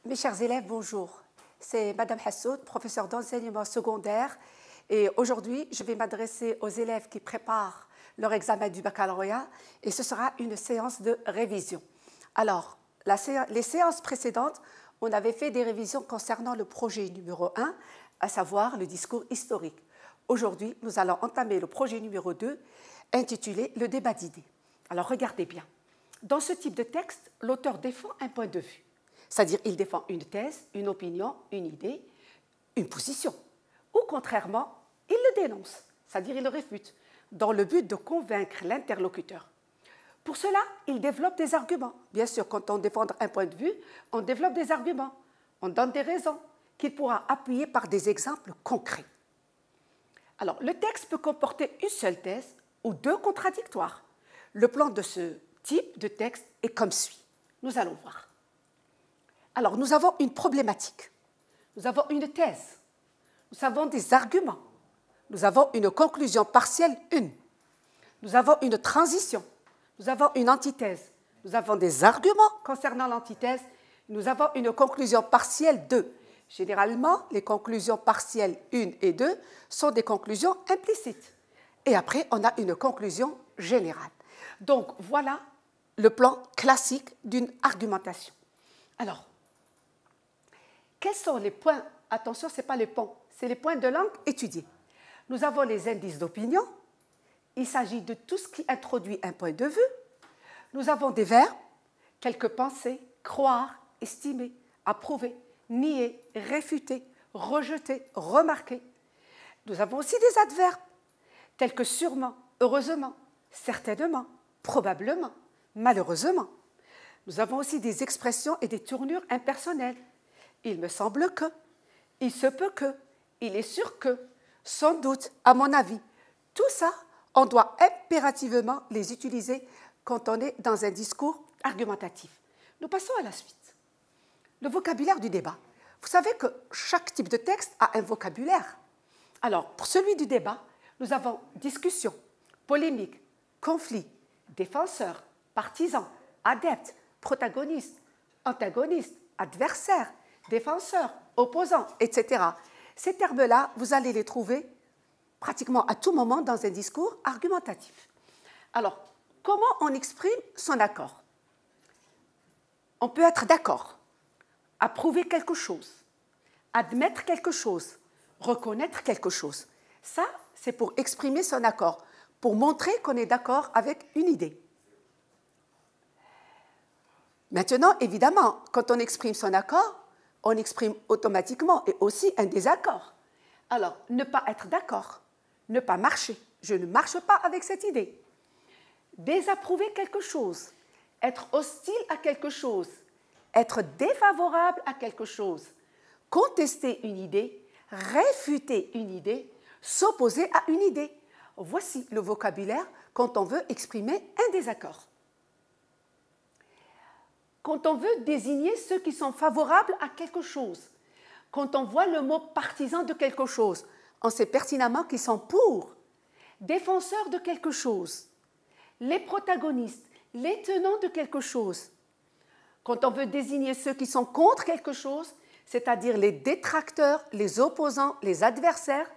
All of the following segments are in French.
Mes chers élèves, bonjour. C'est Madame Hassoud, professeure d'enseignement secondaire. Et aujourd'hui, je vais m'adresser aux élèves qui préparent leur examen du baccalauréat et ce sera une séance de révision. Alors, les séances précédentes, on avait fait des révisions concernant le projet numéro 1, à savoir le discours historique. Aujourd'hui, nous allons entamer le projet numéro 2, intitulé « Le débat d'idées ». Alors, regardez bien. Dans ce type de texte, l'auteur défend un point de vue. C'est-à-dire il défend une thèse, une opinion, une idée, une position. Ou contrairement, il le dénonce, c'est-à-dire il le réfute, dans le but de convaincre l'interlocuteur. Pour cela, il développe des arguments. Bien sûr, quand on défend un point de vue, on développe des arguments, on donne des raisons qu'il pourra appuyer par des exemples concrets. Alors, le texte peut comporter une seule thèse ou deux contradictoires. Le plan de ce type de texte est comme suit. Nous allons voir. Alors, nous avons une problématique, nous avons une thèse, nous avons des arguments, nous avons une conclusion partielle 1, nous avons une transition, nous avons une antithèse, nous avons des arguments concernant l'antithèse, nous avons une conclusion partielle 2. Généralement, les conclusions partielles 1 et 2 sont des conclusions implicites. Et après, on a une conclusion générale. Donc, voilà le plan classique d'une argumentation. Alors, quels sont les points? Attention, ce n'est pas les ponts, c'est les points de langue étudiés. Nous avons les indices d'opinion. Il s'agit de tout ce qui introduit un point de vue. Nous avons des verbes, quelques pensées, croire, estimer, approuver, nier, réfuter, rejeter, remarquer. Nous avons aussi des adverbes, tels que sûrement, heureusement, certainement, probablement, malheureusement. Nous avons aussi des expressions et des tournures impersonnelles. Il me semble que, il se peut que, il est sûr que, sans doute, à mon avis. Tout ça, on doit impérativement les utiliser quand on est dans un discours argumentatif. Nous passons à la suite. Le vocabulaire du débat. Vous savez que chaque type de texte a un vocabulaire. Alors, pour celui du débat, nous avons discussion, polémique, conflit, défenseur, partisan, adepte, protagoniste, antagoniste, adversaire, défenseur, opposant, etc. Ces termes-là, vous allez les trouver pratiquement à tout moment dans un discours argumentatif. Alors, comment on exprime son accord? On peut être d'accord, approuver quelque chose, admettre quelque chose, reconnaître quelque chose. Ça, c'est pour exprimer son accord, pour montrer qu'on est d'accord avec une idée. Maintenant, évidemment, quand on exprime son accord, on exprime automatiquement et aussi un désaccord. Alors, ne pas être d'accord, ne pas marcher. Je ne marche pas avec cette idée. Désapprouver quelque chose, être hostile à quelque chose, être défavorable à quelque chose, contester une idée, réfuter une idée, s'opposer à une idée. Voici le vocabulaire quand on veut exprimer un désaccord. Quand on veut désigner ceux qui sont favorables à quelque chose, quand on voit le mot partisan de quelque chose, on sait pertinemment qu'ils sont pour, défenseurs de quelque chose, les protagonistes, les tenants de quelque chose. Quand on veut désigner ceux qui sont contre quelque chose, c'est-à-dire les détracteurs, les opposants, les adversaires,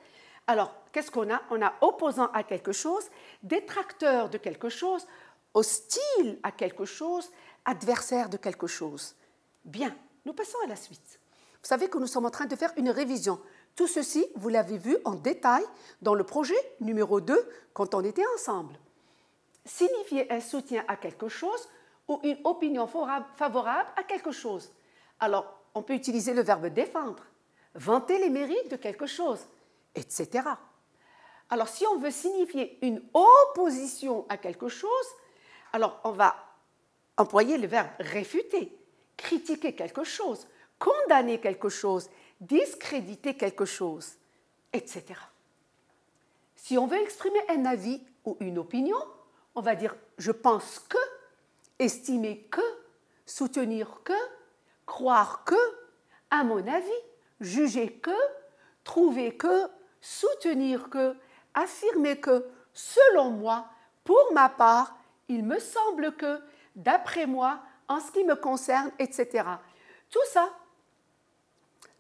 alors qu'est-ce qu'on a? On a opposant à quelque chose, détracteur de quelque chose, hostile à quelque chose, adversaire de quelque chose. Bien, nous passons à la suite. Vous savez que nous sommes en train de faire une révision. Tout ceci, vous l'avez vu en détail dans le projet numéro 2 quand on était ensemble. Signifier un soutien à quelque chose ou une opinion favorable à quelque chose. Alors, on peut utiliser le verbe défendre, vanter les mérites de quelque chose, etc. Alors, si on veut signifier une opposition à quelque chose, alors on va employer le verbe réfuter, critiquer quelque chose, condamner quelque chose, discréditer quelque chose, etc. Si on veut exprimer un avis ou une opinion, on va dire « je pense que », estimer que, soutenir que, croire que, à mon avis, juger que, trouver que, soutenir que, affirmer que, selon moi, pour ma part, il me semble que, d'après moi, en ce qui me concerne, etc. Tout ça,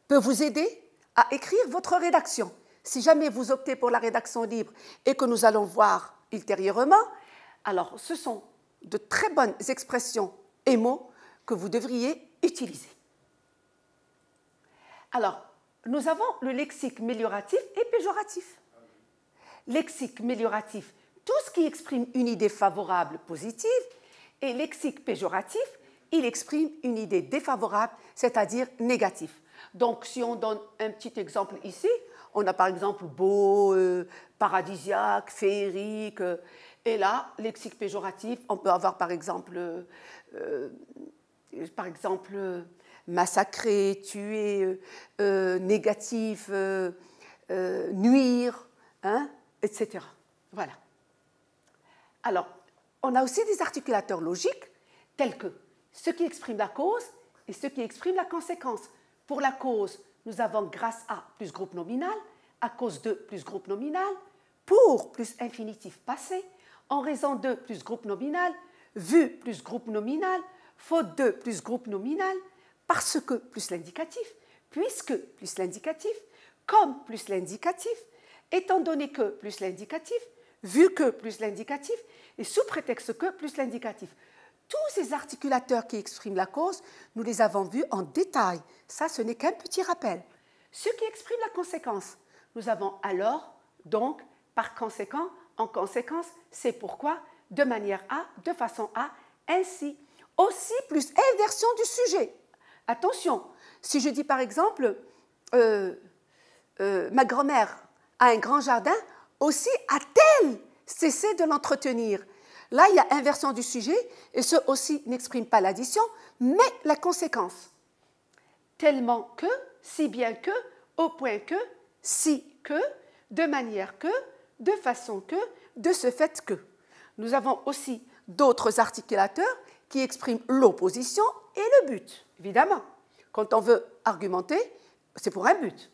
peut vous aider à écrire votre rédaction. Si jamais vous optez pour la rédaction libre et que nous allons voir ultérieurement, alors ce sont de très bonnes expressions et mots que vous devriez utiliser. Alors, nous avons le lexique mélioratif et péjoratif. Lexique mélioratif, tout ce qui exprime une idée favorable, positive, et lexique péjoratif, il exprime une idée défavorable, c'est-à-dire négative. Donc, si on donne un petit exemple ici, on a par exemple beau, paradisiaque, féerique, et là, lexique péjoratif, on peut avoir par exemple massacrer, tuer, négatif, nuire, hein, etc. Voilà. Alors, on a aussi des articulateurs logiques tels que ceux qui expriment la cause et ceux qui expriment la conséquence. Pour la cause, nous avons grâce à plus groupe nominal, à cause de plus groupe nominal, pour plus infinitif passé, en raison de plus groupe nominal, vu plus groupe nominal, faute de plus groupe nominal, parce que plus l'indicatif, puisque plus l'indicatif, comme plus l'indicatif, étant donné que plus l'indicatif, vu que plus l'indicatif, et sous prétexte que plus l'indicatif. Tous ces articulateurs qui expriment la cause, nous les avons vus en détail. Ça, ce n'est qu'un petit rappel. Ceux qui expriment la conséquence, nous avons alors, donc, par conséquent, en conséquence, c'est pourquoi, de manière à, de façon à, ainsi. Aussi plus inversion du sujet. Attention, si je dis par exemple, ma grand-mère a un grand jardin, aussi a-t-elle cessé de l'entretenir? Là, il y a inversion du sujet, et ce aussi n'exprime pas l'addition, mais la conséquence. Tellement que, si bien que, au point que, si que, de manière que, de façon que, de ce fait que. Nous avons aussi d'autres articulateurs qui expriment l'opposition et le but, évidemment. Quand on veut argumenter, c'est pour un but.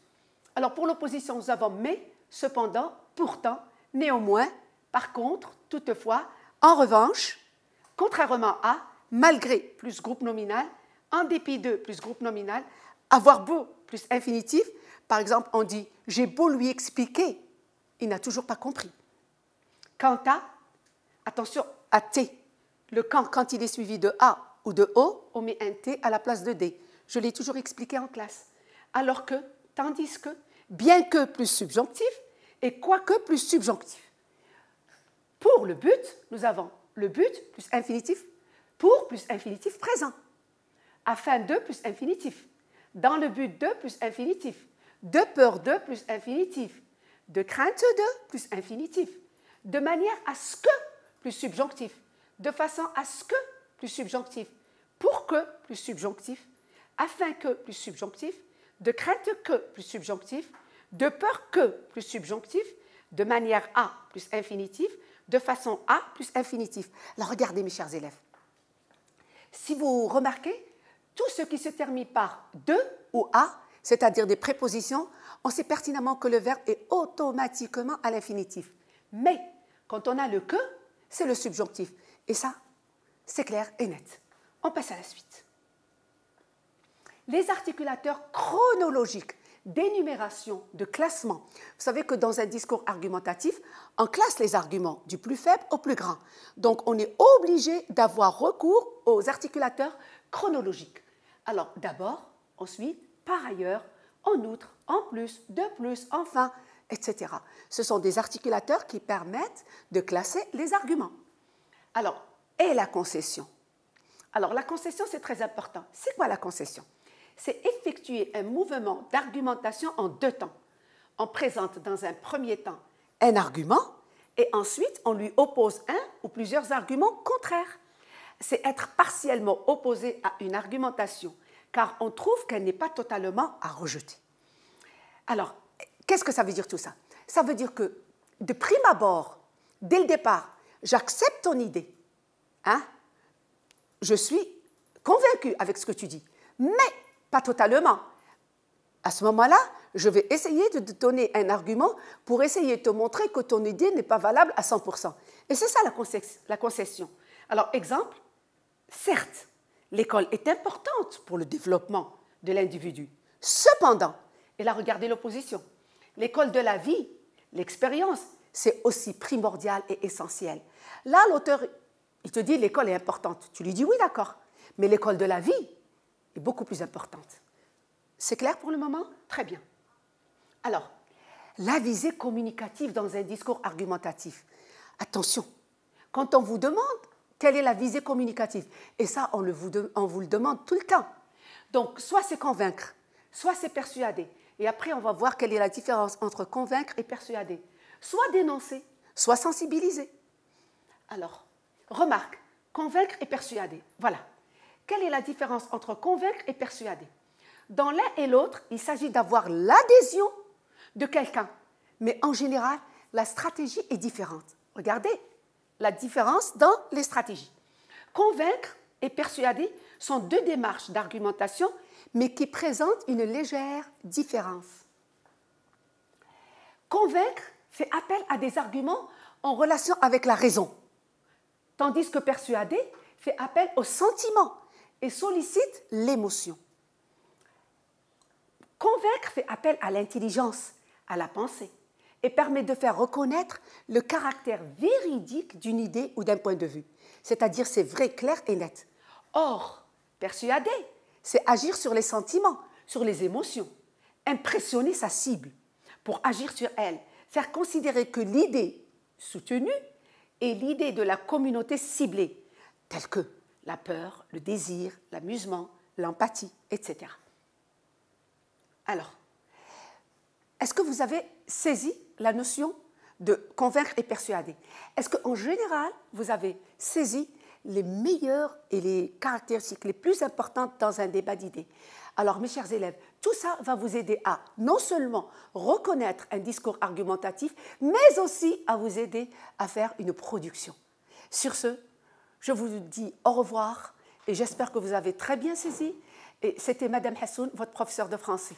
Alors pour l'opposition, nous avons mais, cependant, pourtant, néanmoins, par contre, toutefois, en revanche, contrairement à, malgré plus groupe nominal, en dépit de plus groupe nominal, avoir beau plus infinitif, par exemple, on dit « j'ai beau lui expliquer », il n'a toujours pas compris. Quant à, attention, à T, le quand il est suivi de A ou de O, on met un T à la place de D. Je l'ai toujours expliqué en classe. Alors que, tandis que, bien que plus subjonctif et quoique plus subjonctif. Pour le but, nous avons le but plus infinitif, pour plus infinitif présent, afin de plus infinitif, dans le but de plus infinitif, de peur de plus infinitif, de crainte de plus infinitif, de manière à ce que plus subjonctif, de façon à ce que plus subjonctif, pour que plus subjonctif, afin que plus subjonctif, de crainte que plus subjonctif, de peur que plus subjonctif, de manière à plus infinitif, de façon à plus infinitif. Alors regardez mes chers élèves, si vous remarquez, tout ce qui se termine par de ou à, c'est-à-dire des prépositions, on sait pertinemment que le verbe est automatiquement à l'infinitif. Mais quand on a le que, c'est le subjonctif. Et ça, c'est clair et net. On passe à la suite. Les articulateurs chronologiques d'énumération, de classement. Vous savez que dans un discours argumentatif, on classe les arguments du plus faible au plus grand. Donc, on est obligé d'avoir recours aux articulateurs chronologiques. Alors, d'abord, ensuite, par ailleurs, en outre, en plus, de plus, enfin, etc. Ce sont des articulateurs qui permettent de classer les arguments. Alors, et la concession? Alors, la concession, c'est très important. C'est quoi la concession? C'est effectuer un mouvement d'argumentation en deux temps. On présente dans un premier temps un argument et ensuite on lui oppose un ou plusieurs arguments contraires. C'est être partiellement opposé à une argumentation, car on trouve qu'elle n'est pas totalement à rejeter. Alors, qu'est-ce que ça veut dire tout ça? Ça veut dire que, de prime abord, dès le départ, j'accepte ton idée. Hein? Je suis convaincue avec ce que tu dis, mais pas totalement. À ce moment-là, je vais essayer de te donner un argument pour essayer de te montrer que ton idée n'est pas valable à 100%. Et c'est ça la concession. Alors, exemple, certes, l'école est importante pour le développement de l'individu. Cependant, et là, regardez l'opposition, l'école de la vie, l'expérience, c'est aussi primordial et essentiel. Là, l'auteur, il te dit l'école est importante. Tu lui dis oui, d'accord, mais l'école de la vie est beaucoup plus importante. C'est clair pour le moment? Très bien. Alors, la visée communicative dans un discours argumentatif. Attention, quand on vous demande quelle est la visée communicative, et ça, on vous le demande tout le temps. Donc, soit c'est convaincre, soit c'est persuader. Et après, on va voir quelle est la différence entre convaincre et persuader. Soit dénoncer, soit sensibiliser. Alors, remarque, convaincre et persuader. Voilà. Quelle est la différence entre convaincre et persuader? Dans l'un et l'autre, il s'agit d'avoir l'adhésion de quelqu'un. Mais en général, la stratégie est différente. Regardez la différence dans les stratégies. Convaincre et persuader sont deux démarches d'argumentation, mais qui présentent une légère différence. Convaincre fait appel à des arguments en relation avec la raison, tandis que persuader fait appel au sentiment et sollicite l'émotion. Convaincre fait appel à l'intelligence, à la pensée, et permet de faire reconnaître le caractère véridique d'une idée ou d'un point de vue, c'est-à-dire c'est vrai, clair et net. Or, persuader, c'est agir sur les sentiments, sur les émotions, impressionner sa cible pour agir sur elle, faire considérer que l'idée soutenue est l'idée de la communauté ciblée, telle que la peur, le désir, l'amusement, l'empathie, etc. Alors, est-ce que vous avez saisi la notion de convaincre et persuader? Est-ce qu'en général, vous avez saisi les meilleures et les caractéristiques les plus importantes dans un débat d'idées? Alors, mes chers élèves, tout ça va vous aider à non seulement reconnaître un discours argumentatif, mais aussi à vous aider à faire une production. Sur ce, je vous dis au revoir et j'espère que vous avez très bien saisi. Et c'était Madame Hassoun, votre professeure de français.